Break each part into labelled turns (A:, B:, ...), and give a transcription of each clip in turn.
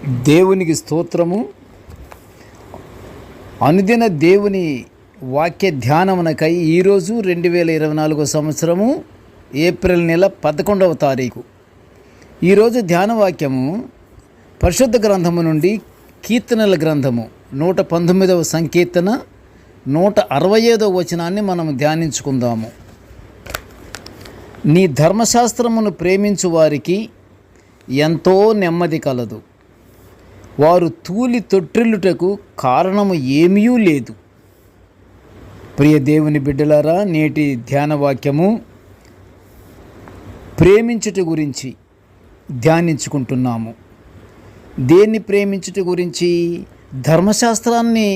A: దేవునికి స్తోత్రము. అనుదిన దేవుని వాక్య ధ్యానమునకై ఈరోజు 2024 సంవత్సరము ఏప్రిల్ నెల 11వ తారీఖు. ఈరోజు ధ్యాన వాక్యము పరిశుద్ధ గ్రంథము నుండి కీర్తనల గ్రంథము 119వ సంకీర్తన 165వ వచనాన్ని మనం ధ్యానించుకుందాము. నీ ధర్మశాస్త్రమును ప్రేమించు వారికి ఎంతో నెమ్మది కలదు. వారు తూలి తొట్టిల్లుటకు కారణము ఏమీ లేదు. ప్రియ దేవుని బిడ్డలారా, నేటి ధ్యాన వాక్యము ప్రేమించుట గురించి ధ్యానించుకుంటున్నాము. దేన్ని ప్రేమించుట గురించి? ధర్మశాస్త్రాన్ని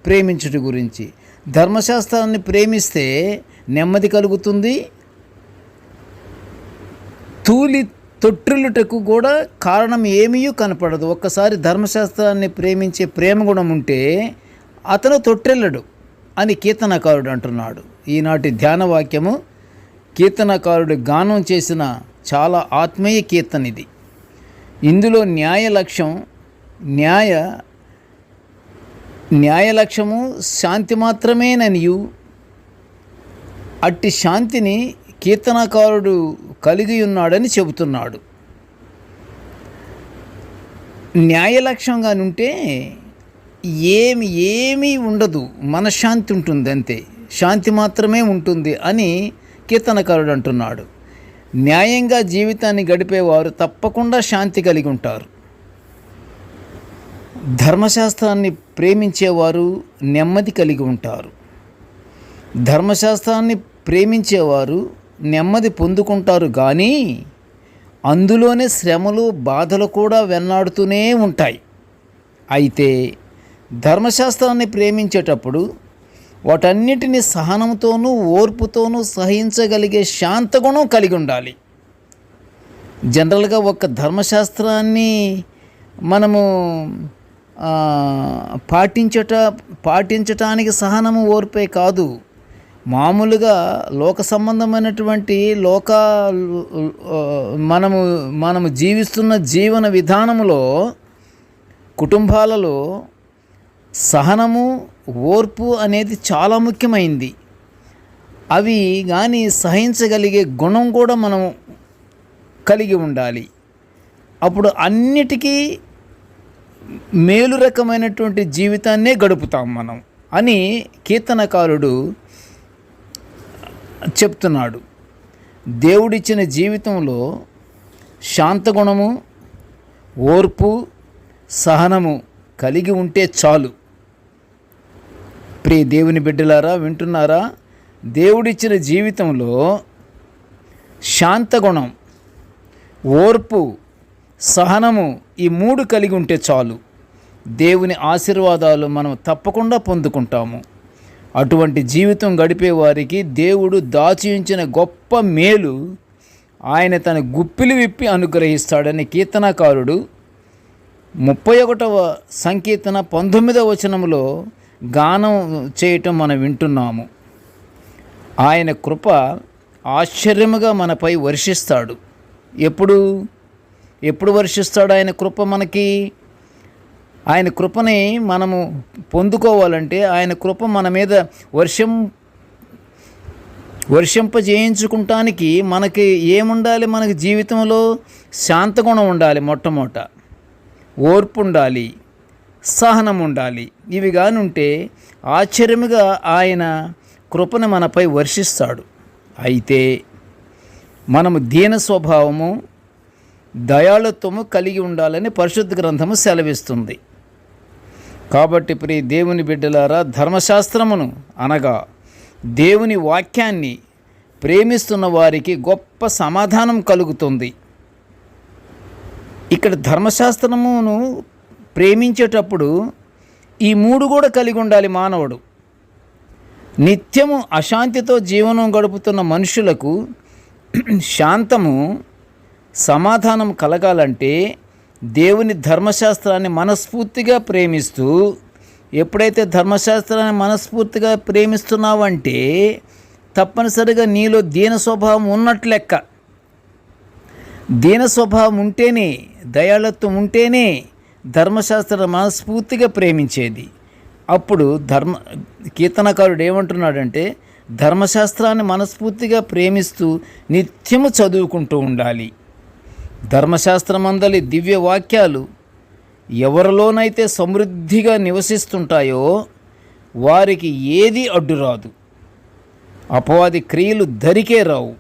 A: ప్రేమించుట గురించి. ధర్మశాస్త్రాన్ని ప్రేమిస్తే నెమ్మది కలుగుతుంది. తూలి తొట్టిల్లుటకు కూడా కారణం ఏమీ కనపడదు. ఒక్కసారి ధర్మశాస్త్రాన్ని ప్రేమించే ప్రేమ గుణం ఉంటే అతను తొట్టిల్లడు అని కీర్తనకారుడు అంటున్నాడు. ఈనాటి ధ్యాన వాక్యము కీర్తనకారుడు గానం చేసిన చాలా ఆత్మీయ కీర్తన ఇది. ఇందులో న్యాయ లక్ష్యము శాంతి మాత్రమేననియు, అట్టి శాంతిని కీర్తనకారుడు కలిగి ఉన్నాడని చెబుతున్నాడు. న్యాయలక్ష్యంగానుంటే ఏమీ ఉండదు, మనశ్శాంతి ఉంటుంది, అంతే, శాంతి మాత్రమే ఉంటుంది అని కీర్తనకారుడు అంటున్నాడు. న్యాయంగా జీవితాన్ని గడిపేవారు తప్పకుండా శాంతి కలిగి ఉంటారు. ధర్మశాస్త్రాన్ని ప్రేమించేవారు నెమ్మది కలిగి ఉంటారు. ధర్మశాస్త్రాన్ని ప్రేమించేవారు నెమ్మది పొందుకుంటారు, కానీ అందులోనే శ్రమలు బాధలు కూడా వెన్నాడుతూనే ఉంటాయి. అయితే ధర్మశాస్త్రాన్ని ప్రేమించేటప్పుడు వాటన్నిటిని సహనంతోనూ ఓర్పుతోనూ సహించగలిగే శాంతగుణం కలిగి ఉండాలి. జనరల్గా ఒక ధర్మశాస్త్రాన్ని మనము పాటించటానికి సహనము ఓర్పే కాదు, మామూలుగా లోక సంబంధమైనటువంటి మనము జీవిస్తున్న జీవన విధానంలో కుటుంబాలలో సహనము ఓర్పు అనేది చాలా ముఖ్యమైంది. అవి కానీ సహించగలిగే గుణం కూడా మనం కలిగి ఉండాలి. అప్పుడు అన్నిటికీ మేలు రకమైనటువంటి జీవితాన్నే గడుపుతాం మనం అని కీర్తనకారుడు చెప్తున్నాడు. దేవుడిచ్చిన జీవితంలో శాంతగుణము, ఓర్పు, సహనము కలిగి ఉంటే చాలు. ప్రియ దేవుని బిడ్డలారా, వింటున్నారా? దేవుడిచ్చిన జీవితంలో శాంతగుణం, ఓర్పు, సహనము ఈ 3 కలిగి ఉంటే చాలు. దేవుని ఆశీర్వాదాలు మనం తప్పకుండా పొందుకుంటాము. అటువంటి జీవితం గడిపే వారికి దేవుడు దాచి ఉంచిన గొప్ప మేలు ఆయన తన గుప్పిలి విప్పి అనుగ్రహిస్తాడని కీర్తనకారుడు 31వ సంకీర్తన 19వ వచనంలో గానం చేయటం మనం వింటున్నాము. ఆయన కృప ఆశ్చర్యముగా మనపై వర్షిస్తాడు. ఎప్పుడు వర్షిస్తాడు ఆయన కృప మనకి? ఆయన కృపని మనము పొందుకోవాలంటే ఆయన కృప మన మీద వర్షింపజేయించుకుంటానికి మనకి ఏముండాలి? మనకి జీవితంలో శాంతగుణం ఉండాలి, మొట్టమొదట ఓర్పు ఉండాలి, సహనం ఉండాలి. ఇవి కానుంటే ఆశ్చర్యముగా ఆయన కృపను మనపై వర్షిస్తాడు. అయితే మనము దీన స్వభావము, దయాళుత్వము కలిగి ఉండాలని పరిశుద్ధ గ్రంథము సెలవిస్తుంది. కాబట్టి ప్రియ దేవుని బిడ్డలారా, ధర్మశాస్త్రమును అనగా దేవుని వాక్యాన్ని ప్రేమిస్తున్న వారికి గొప్ప సమాధానం కలుగుతుంది. ఇక్కడ ధర్మశాస్త్రమును ప్రేమించేటప్పుడు ఈ 3 కూడా కలిగి ఉండాలి మానవుడు. నిత్యము అశాంతితో జీవనం గడుపుతున్న మనుషులకు శాంతము, సమాధానం కలగాలంటే దేవుని ధర్మశాస్త్రాన్ని మనస్ఫూర్తిగా ప్రేమిస్తూ, ఎప్పుడైతే ధర్మశాస్త్రాన్ని మనస్ఫూర్తిగా ప్రేమిస్తున్నావంటే తప్పనిసరిగా నీలో దీన స్వభావం ఉన్నట్లు లెక్క. దీన స్వభావం ఉంటేనే, దయాళత్వం ఉంటేనే ధర్మశాస్త్రాన్ని మనస్ఫూర్తిగా ప్రేమించేది. అప్పుడు కీర్తనకారుడు ఏమంటున్నాడంటే, ధర్మశాస్త్రాన్ని మనస్ఫూర్తిగా ప్రేమిస్తూ నిత్యము చదువుకుంటూ ఉండాలి. ధర్మశాస్త్రమందలి దివ్య వాక్యాలు ఎవరిలోనైతే సమృద్ధిగా నివసిస్తుంటాయో వారికి ఏది అడ్డురాదు, అపవాది క్రియలు దరికే రావు.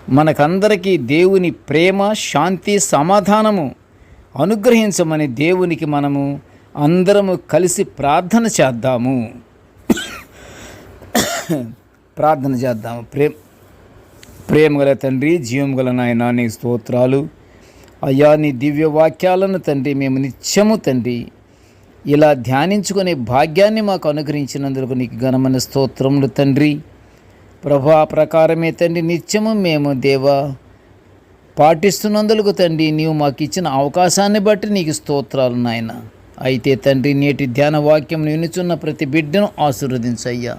A: మనకందరికీ దేవుని ప్రేమ, శాంతి, సమాధానము అనుగ్రహించమని దేవునికి మనము అందరము కలిసి ప్రార్థన చేద్దాము. ప్రేమ గల తండ్రి, జీవం గల నాయనా, నీ స్తోత్రాలు అయ్యా. నీ దివ్య వాక్యాలను తండ్రి మేము నిత్యము తండ్రి ఇలా ధ్యానించుకునే భాగ్యాన్ని మాకు అనుగ్రహించినందుకు నీకు ఘనమైన స్తోత్రములు తండ్రి. ప్రభా ప్రకారమే తండ్రి నిత్యము మేము దేవా పాటిస్తున్నందుకు తండ్రి నీవు మాకు ఇచ్చిన అవకాశాన్ని బట్టి నీకు స్తోత్రాలు నాయన. అయితే తండ్రి నేటి ధ్యాన వాక్యం వినుచున్న ప్రతి బిడ్డను ఆశీర్వదించయ్యా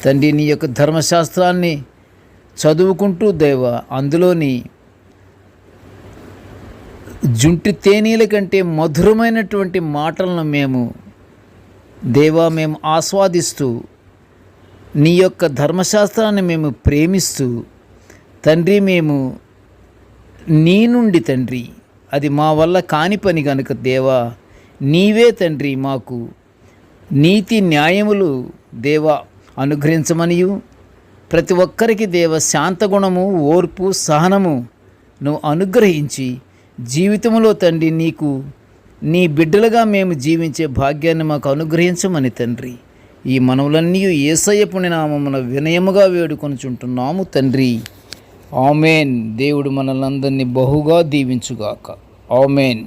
A: తండ్రి. నీ యొక్క ధర్మశాస్త్రాన్ని చదువుకుంటూ దేవా అందులోని జుంటి తేనీల కంటే మధురమైనటువంటి మాటలను మేము ఆస్వాదిస్తూ నీ యొక్క ధర్మశాస్త్రాన్ని మేము ప్రేమిస్తూ తండ్రి మేము నీ నుండి తండ్రి అది మా వల్ల కాని పని కనుక దేవా నీవే తండ్రి మాకు నీతి న్యాయములు దేవా అనుగ్రహించమనియు ప్రతి ఒక్కరికి దేవ శాంతగుణము, ఓర్పు, సహనము నువ్వు అనుగ్రహించి జీవితంలో తండ్రి నీకు నీ బిడ్డలుగా మేము జీవించే భాగ్యాన్ని మాకు అనుగ్రహించమని తండ్రి ఈ మనవులన్నీ యేసయ్య పుణ్యనామమున వినయముగా వేడుకొనుచుంటున్నాము తండ్రి. ఆమెన్. దేవుడు మనల్ని అందరినీ బహుగా దీవించుగాక. ఆమెన్.